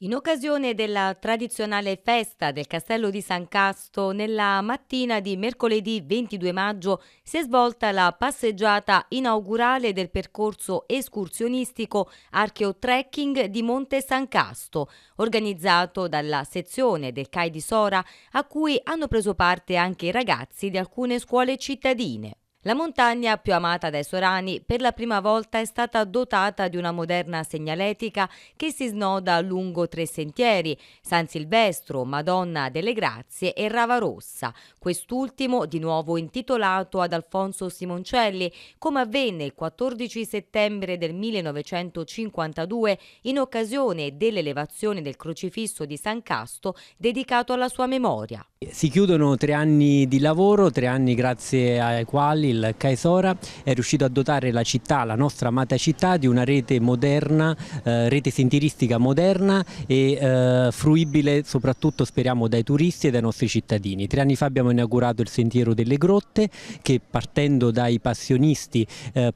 In occasione della tradizionale festa del Castello di San Casto, nella mattina di mercoledì 22 maggio si è svolta la passeggiata inaugurale del percorso escursionistico Archeotrekking di Monte San Casto, organizzato dalla sezione del CAI di Sora, a cui hanno preso parte anche i ragazzi di alcune scuole cittadine. La montagna più amata dai sorani per la prima volta è stata dotata di una moderna segnaletica che si snoda lungo 3 sentieri: San Silvestro, Madonna delle Grazie e Ravarossa, quest'ultimo di nuovo intitolato ad Alfonso Simoncelli, come avvenne il 14 settembre del 1952 in occasione dell'elevazione del crocifisso di San Casto dedicato alla sua memoria. Si chiudono 3 anni di lavoro, 3 anni grazie ai quali il CAI Sora è riuscito a dotare la città, la nostra amata città, di una rete moderna, rete sentieristica moderna e fruibile soprattutto, speriamo, dai turisti e dai nostri cittadini. 3 anni fa abbiamo inaugurato il Sentiero delle Grotte, che partendo dai passionisti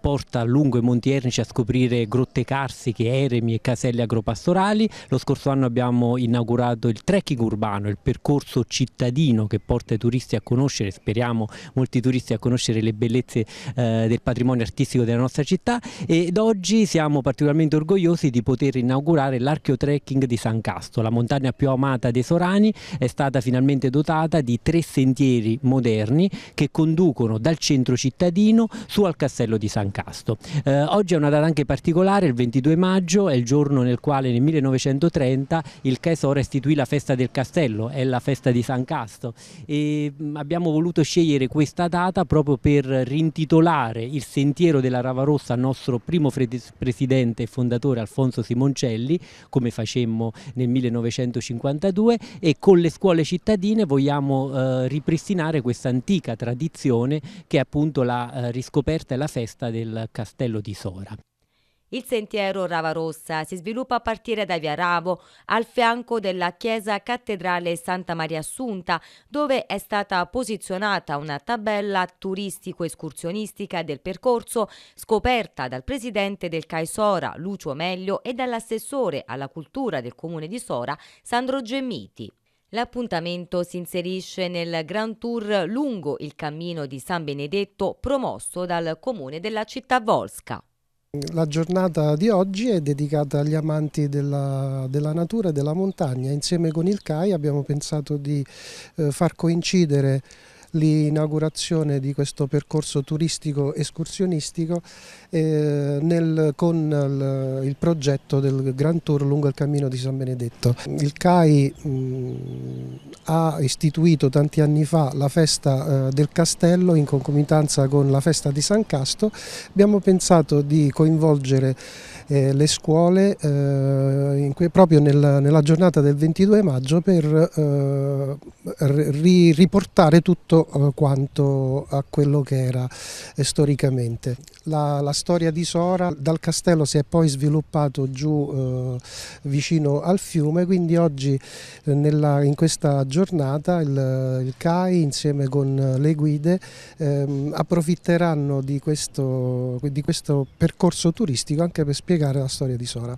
porta lungo i Monti Ernici a scoprire grotte carsiche, eremi e caselli agropastorali. Lo scorso anno abbiamo inaugurato il trekking urbano, il percorso cittadino che porta i turisti a conoscere, speriamo molti turisti, a conoscere le bellezze del patrimonio artistico della nostra città, ed oggi siamo particolarmente orgogliosi di poter inaugurare l'Archeotrekking di San Casto. La montagna più amata dei sorani è stata finalmente dotata di 3 sentieri moderni che conducono dal centro cittadino su al castello di San Casto. Oggi è una data anche particolare, il 22 maggio è il giorno nel quale nel 1930 il CAI Sora istituì la festa del castello, è la festa di San Casto, e abbiamo voluto scegliere questa data proprio per rintitolare il sentiero della Ravarossa al nostro primo presidente e fondatore Alfonso Simoncelli, come facemmo nel 1952, e con le scuole cittadine vogliamo ripristinare questa antica tradizione che è appunto la riscoperta e la festa del Castello di Sora. Il sentiero Ravarossa si sviluppa a partire da Via Ravo, al fianco della chiesa cattedrale Santa Maria Assunta, dove è stata posizionata una tabella turistico-escursionistica del percorso, scoperta dal presidente del CAI Sora, Lucio Meglio, e dall'assessore alla cultura del comune di Sora, Sandro Gemmiti. L'appuntamento si inserisce nel Grand Tour lungo il cammino di San Benedetto promosso dal comune della città Volsca. La giornata di oggi è dedicata agli amanti della natura e della montagna. Insieme con il CAI abbiamo pensato di far coincidere l'inaugurazione di questo percorso turistico escursionistico con il progetto del Grand Tour lungo il cammino di San Benedetto. Il CAI ha istituito tanti anni fa la festa del castello in concomitanza con la festa di San Casto. Abbiamo pensato di coinvolgere le scuole proprio nella giornata del 22 maggio per riportare tutto quanto a quello che era storicamente. La storia di Sora dal castello si è poi sviluppato giù vicino al fiume, quindi oggi in questa giornata il CAI insieme con le guide approfitteranno di questo percorso turistico anche per spiegare la storia di Sora.